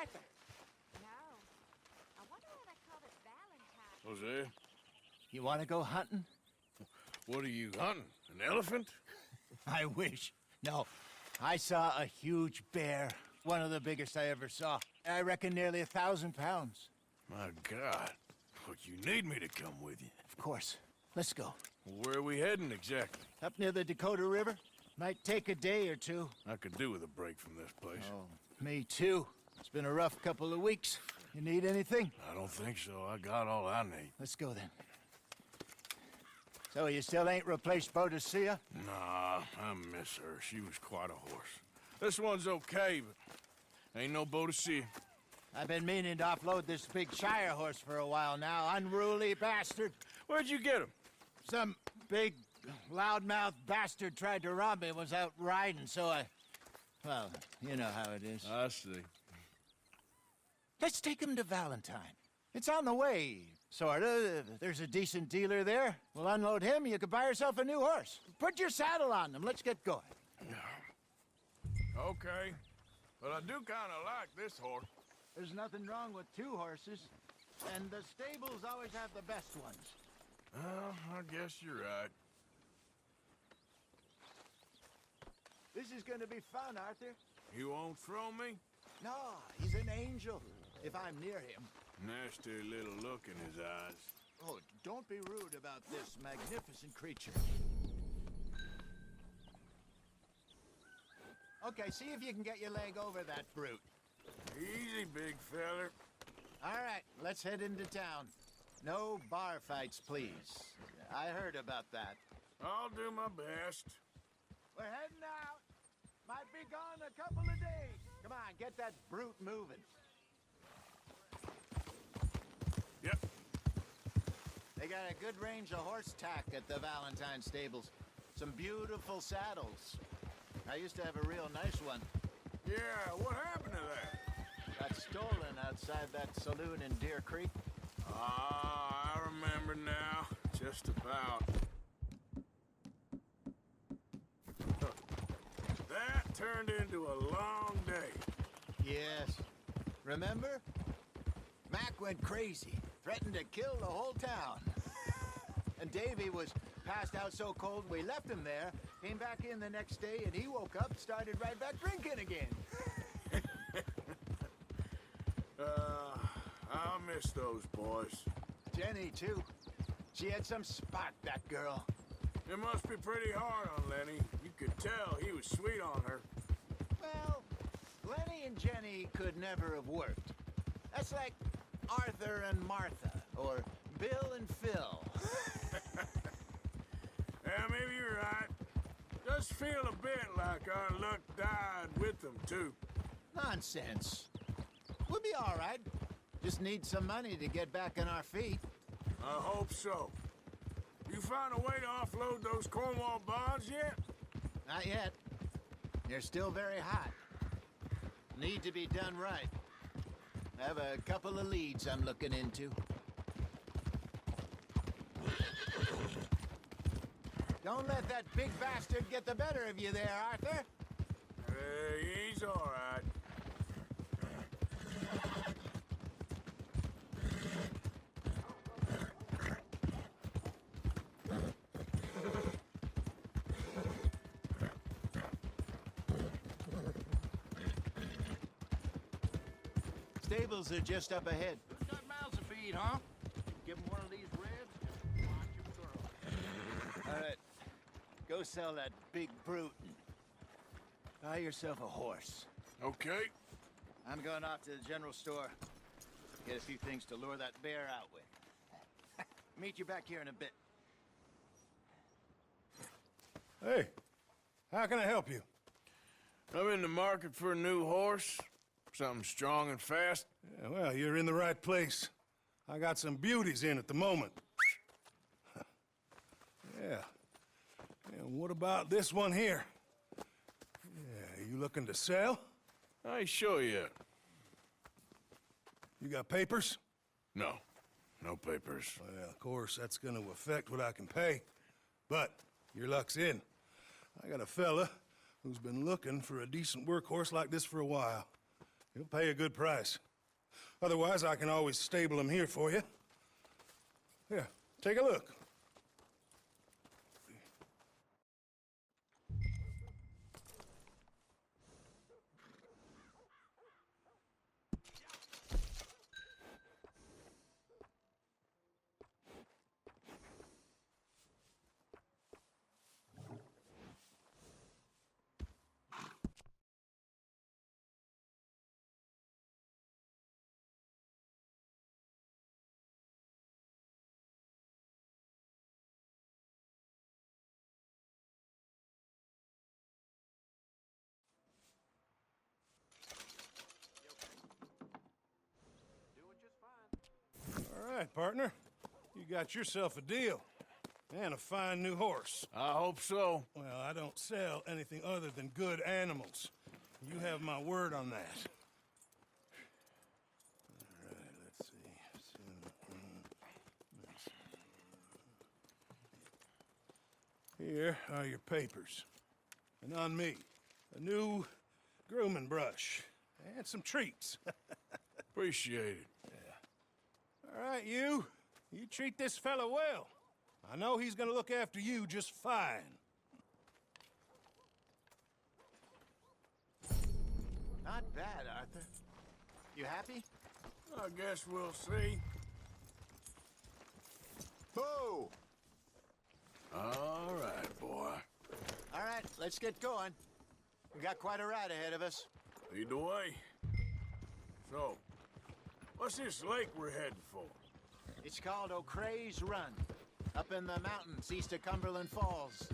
Arthur? No. I wonder why they called it Valentine. Hosea, You want to go hunting? what are you hunting? An elephant? I wish. No. I saw a huge bear. One of the biggest I ever saw. I reckon nearly 1,000 pounds. My God. But you need me to come with you. Of course. Let's go. Where are we heading exactly? Up near the Dakota River. Might take a day or two. I could do with a break from this place. Oh, me too. It's been a rough couple of weeks. You need anything? I don't think so. I got all I need. Let's go then. So you still ain't replaced Boadicea? Nah, I miss her. She was quite a horse. This one's okay, but ain't no Boadicea. I've been meaning to offload this big Shire horse for a while now. Unruly bastard. Where'd you get him? Some big, loudmouth bastard tried to rob me and was out riding, so I... Well, you know how it is. I see. Let's take him to Valentine. It's on the way, sorta. There's a decent dealer there. We'll unload him, you could buy yourself a new horse. Put your saddle on them, let's get going. Okay. But I do kind of like this horse. There's nothing wrong with two horses, and the stables always have the best ones. Well, I guess you're right. This is gonna be fun, Arthur. You won't throw me? No, he's an angel, if I'm near him. Nasty little look in his eyes. Oh, don't be rude about this magnificent creature. Okay, see if you can get your leg over that brute. Easy, big feller. All right, let's head into town. No bar fights, please. I heard about that. I'll do my best. We're heading out. Might be gone a couple of days. Come on, get that brute moving. Yep. They got a good range of horse tack at the Valentine stables. Some beautiful saddles. I used to have a real nice one. Yeah, what happened to that? Got stolen outside that saloon in Deer Creek. Ah, I remember now. Just about. That turned into a long day. Yes. Remember? Mac went crazy, threatened to kill the whole town. And Davy was passed out so cold we left him there, came back in the next day, and he woke up, started right back drinking again. I'll miss those boys. Jenny, too. She had some spot, that girl. It must be pretty hard on Lenny. You could tell he was sweet on her. Well, Lenny and Jenny could never have worked. That's like Arthur and Martha, or Bill and Phil. Yeah, maybe you're right. Does feel a bit like our luck died with them, too. Nonsense. We'll be all right. Just need some money to get back on our feet. I hope so. You find a way to offload those Cornwall bonds yet? Not yet. They're still very hot. Need to be done right. I have a couple of leads I'm looking into. Don't let that big bastard get the better of you there, Arthur. He's all right. Stables are just up ahead. Got mouths to feed, huh? Give him one of these ribs and watch him grow. All right. Go sell that big brute and buy yourself a horse. Okay. I'm going off to the general store. Get a few things to lure that bear out with. Meet you back here in a bit. Hey, how can I help you? I'm in the market for a new horse. Something strong and fast. Yeah, well, you're in the right place. I got some beauties in at the moment. Yeah. And what about this one here? Yeah, you looking to sell? I ain't sure yet. You got papers? No. No papers. Well, of course, that's gonna affect what I can pay. But your luck's in. I got a fella who's been looking for a decent workhorse like this for a while. He'll pay a good price. Otherwise, I can always stable him here for you. Here, take a look. All right, partner. You got yourself a deal. And a fine new horse. I hope so. Well, I don't sell anything other than good animals. You have my word on that. All right, let's see. Here are your papers. And on me, a new grooming brush. And some treats. Appreciate it. All right, you treat this fella well. I know he's gonna look after you just fine. Not bad, Arthur. You happy? I guess we'll see. Whoa! All right, boy. All right, let's get going. We got quite a ride ahead of us. Lead the way. So, what's this lake we're heading for? It's called O'Creagh's Run, up in the mountains east of Cumberland Falls.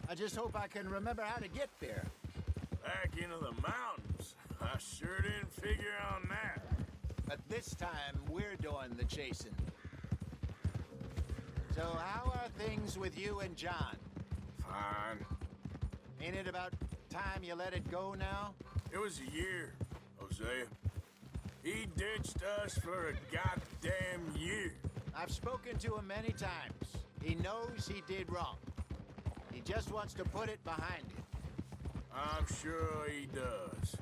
I just hope I can remember how to get there. Back into the mountains? I sure didn't figure on that. But this time, we're doing the chasing. So how are things with you and John? Fine. Ain't it about time you let it go now? It was a year, Hosea. He ditched us for a goddamn year. I've spoken to him many times. He knows he did wrong. He just wants to put it behind him. I'm sure he does.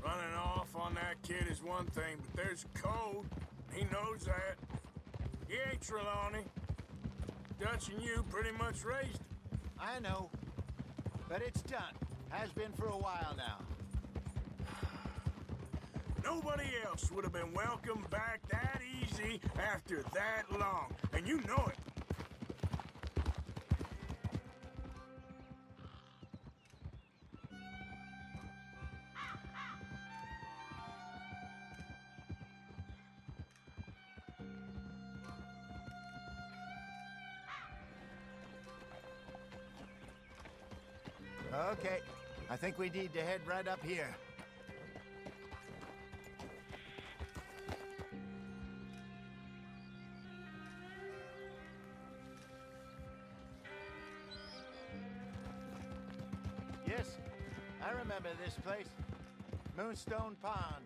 Running off on that kid is one thing, but there's code. He knows that. He ain't Trelawney. Dutch and you pretty much raised him. I know. But it's done. Has been for a while now. Nobody else would have been welcomed back that easy after that long, and you know it. Okay. I think we need to head right up here. Yes, I remember this place. Moonstone Pond.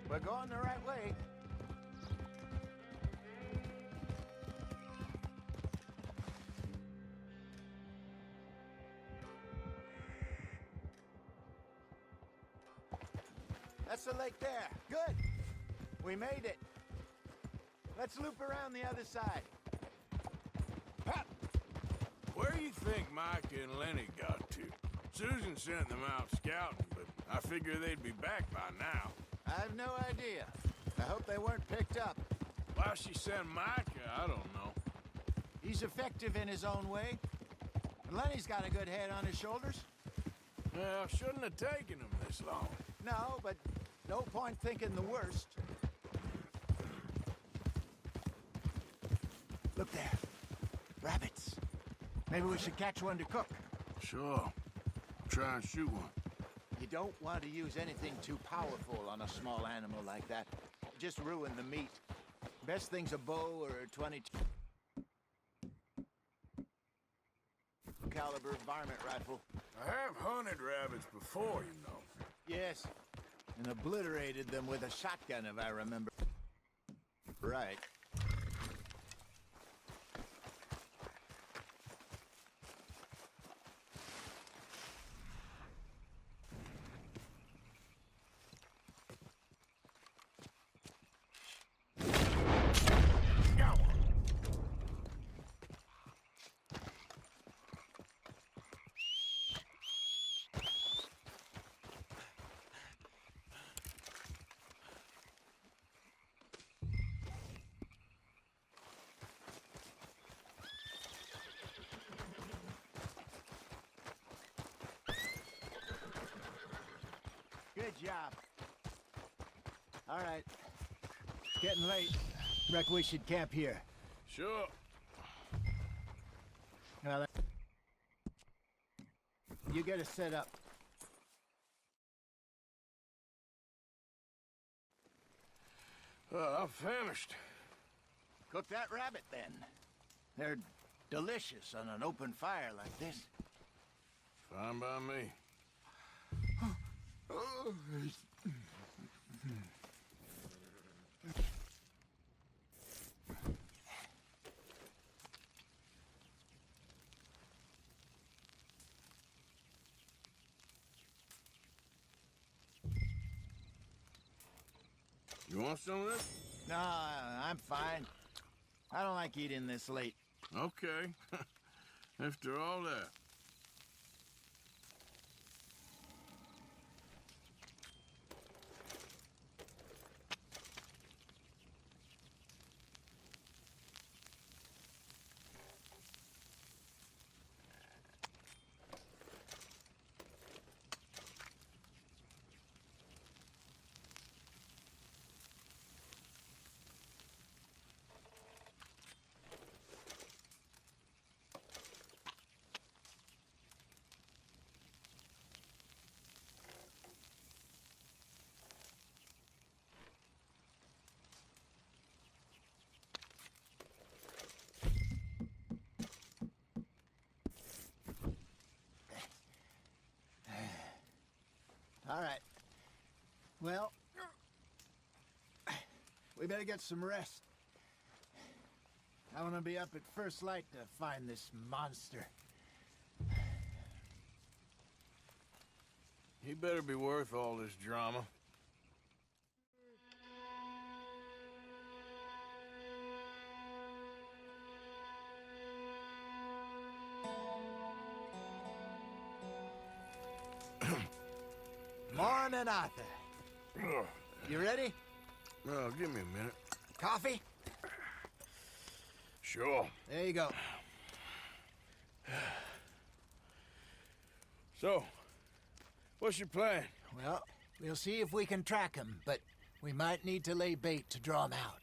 We're going the right way. That's the lake there. Good. We made it. Let's loop around the other side. Ha! Where do you think Mike and Lenny got to? Susan sent them out scouting, but I figure they'd be back by now. I have no idea. I hope they weren't picked up. Why she sent Micah, I don't know. He's effective in his own way. And Lenny's got a good head on his shoulders. Well, shouldn't have taken them this long. No, but no point thinking the worst. Look there. Rabbits. Maybe we should catch one to cook. Sure. Try and shoot one. You don't want to use anything too powerful on a small animal like that. Just ruin the meat. Best thing's a bow or a 22 caliber varmint rifle. I have hunted rabbits before, you know. Yes, and obliterated them with a shotgun, if I remember right. Good job. All right. It's getting late. Reckon we should camp here. Sure. Well, you get us set up. I'm famished. Cook that rabbit, then. They're delicious on an open fire like this. Fine by me. You want some of this? No, I'm fine. I don't like eating this late. Okay. After all that. All right. Well, we better get some rest. I want to be up at first light to find this monster. He better be worth all this drama. Morning, Arthur. You ready? Well, give me a minute. Coffee? Sure. There you go. So, what's your plan? Well, we'll see if we can track him, but we might need to lay bait to draw him out.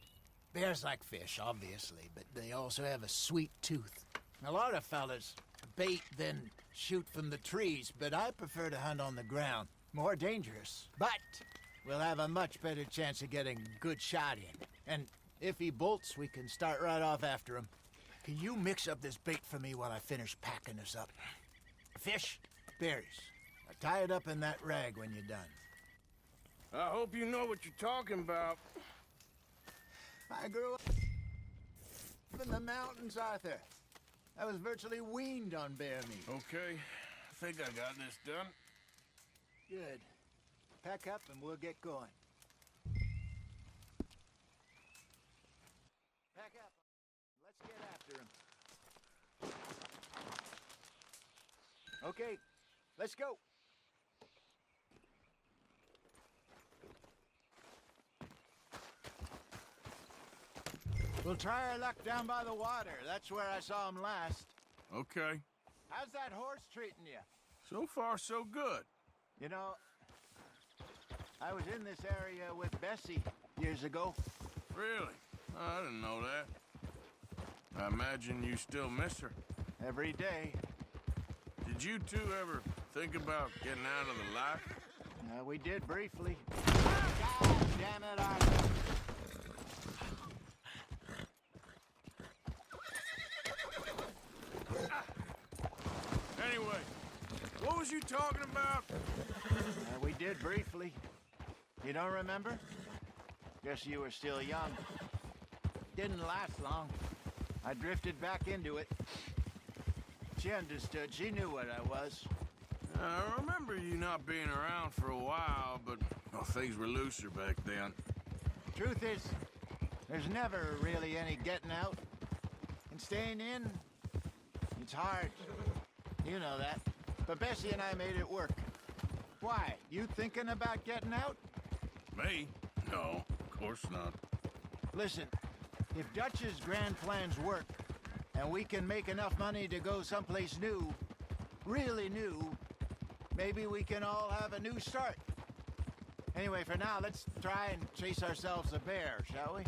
Bears like fish, obviously, but they also have a sweet tooth. A lot of fellas bait, then shoot from the trees, but I prefer to hunt on the ground. More dangerous, but we'll have a much better chance of getting a good shot in. And if he bolts, we can start right off after him. Can you mix up this bait for me while I finish packing this up? Fish, berries. Now tie it up in that rag when you're done. I hope you know what you're talking about. I grew up in the mountains, Arthur. I was virtually weaned on bear meat. Okay, I think I got this done. Good. Pack up and we'll get going. Pack up. Let's get after him. Okay, let's go. We'll try our luck down by the water. That's where I saw him last. Okay. How's that horse treating you? So far, so good. You know, I was in this area with Bessie years ago. Really? Oh, I didn't know that. I imagine you still miss her. Every day. Did you two ever think about getting out of the life? We did briefly. God damn it, Arthur. Anyway, what was you talking about? We did briefly. You don't remember? Guess you were still young. Didn't last long. I drifted back into it. She understood. She knew what I was. I remember you not being around for a while, but well, things were looser back then. Truth is, there's never really any getting out. And staying in, it's hard. You know that. But Bessie and I made it work. Why? You thinking about getting out? Me? No, of course not. Listen, if Dutch's grand plans work, and we can make enough money to go someplace new, really new, maybe we can all have a new start. Anyway, for now, let's try and chase ourselves a bear, shall we?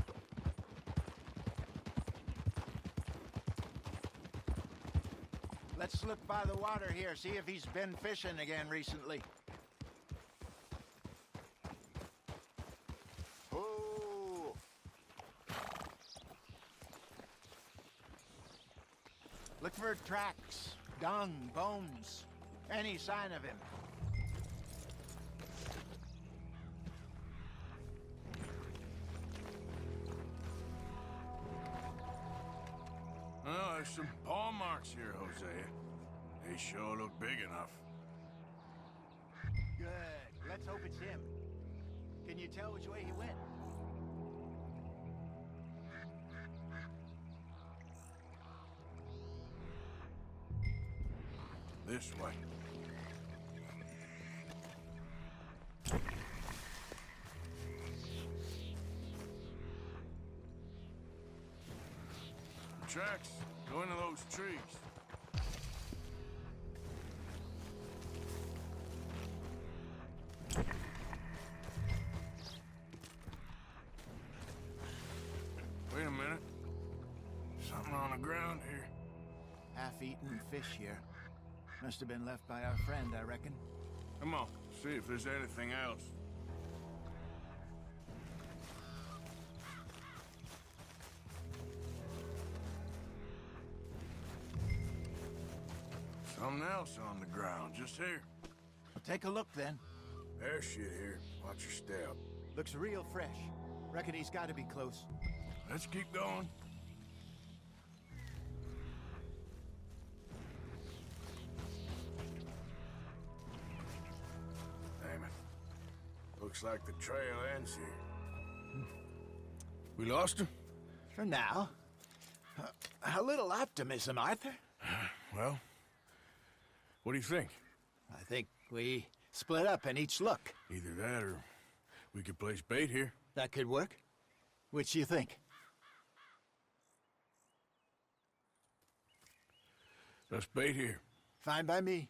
Let's look by the water here, see if he's been fishing again recently. Oh! Look for tracks, dung, bones, any sign of him. Well, there's some paw marks here, Hosea. They sure look big enough. Good. Let's hope it's him. Can you tell which way he went? This way. Tracks. Go into those trees. Wait a minute. Something on the ground here. Half-eaten fish here. Must have been left by our friend, I reckon. Come on, see if there's anything else. Something else on the ground, just here. Take a look, then. There's shit here. Watch your step. Looks real fresh. Reckon he's got to be close. Let's keep going. Damn it. Looks like the trail ends here. We lost him? For now. A little optimism, Arthur. Well, what do you think? I think we split up and each look. Either that or we could place bait here. That could work. Which do you think? Let's bait here. Fine by me.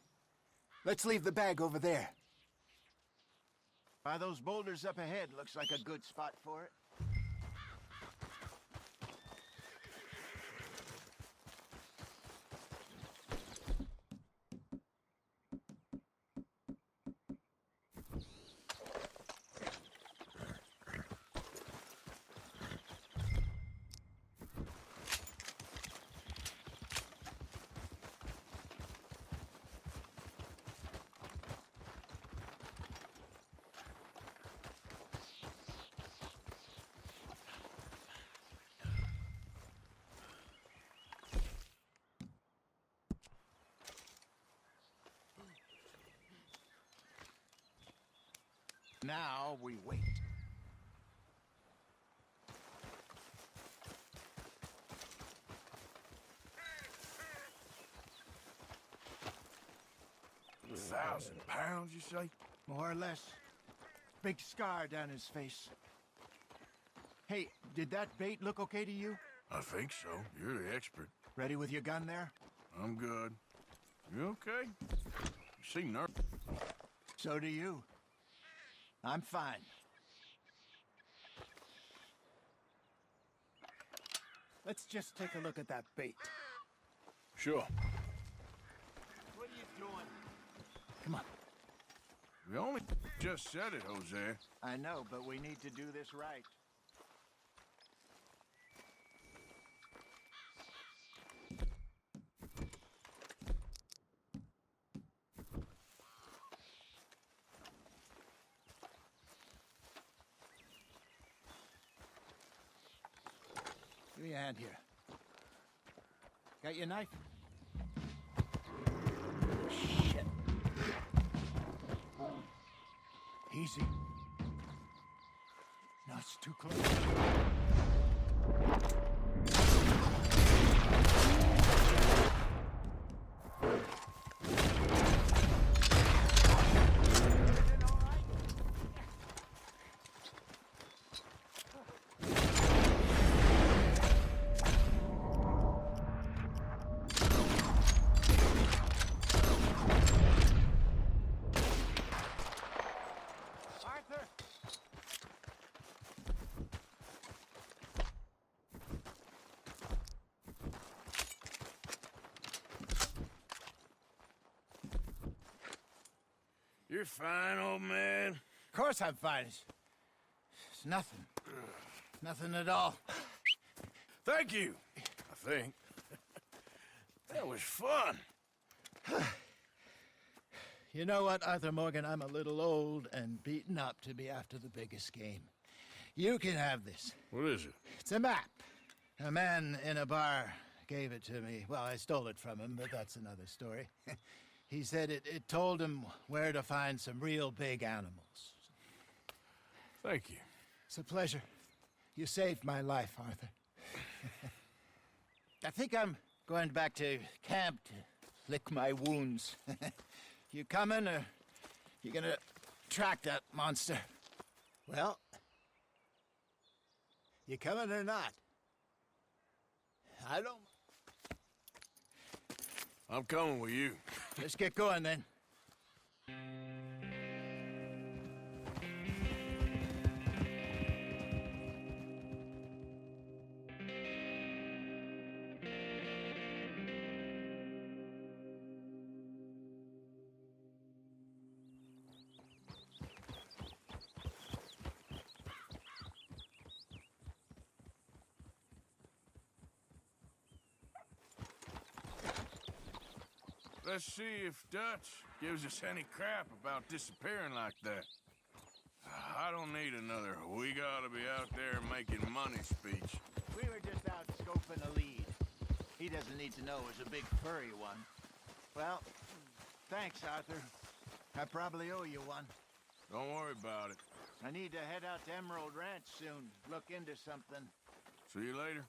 Let's leave the bag over there. By those boulders up ahead, looks like a good spot for it. Now we wait. £1,000, you say? More or less. Big scar down his face. Hey, did that bait look okay to you? I think so. You're the expert. Ready with your gun there? I'm good. You okay? You seem nervous. So do you. I'm fine. Let's just take a look at that bait. Sure. What are you doing? Come on. We only just said it, Jose. I know, but we need to do this right. Give me a hand here. Got your knife? Shit. Easy. No, it's too close. Arthur! You're fine, old man. Of course I'm fine. It's nothing. Nothing at all. Thank you, I think. That was fun. You know what, Arthur Morgan? I'm a little old and beaten up to be after the biggest game. You can have this. What is it? It's a map. A man in a bar gave it to me. Well, I stole it from him, but that's another story. He said it told him where to find some real big animals. Thank you. It's a pleasure. You saved my life, Arthur. I think I'm going back to camp to lick my wounds. You coming, or you gonna track that monster? Well, you coming or not? I don't... I'm coming with you. Let's get going, then. Let's see if Dutch gives us any crap about disappearing like that. I don't need another "we gotta be out there making money" speech. We were just out scoping a lead. He doesn't need to know it was a big furry one. Well, thanks, Arthur. I probably owe you one. Don't worry about it. I need to head out to Emerald Ranch soon. Look into something. See you later.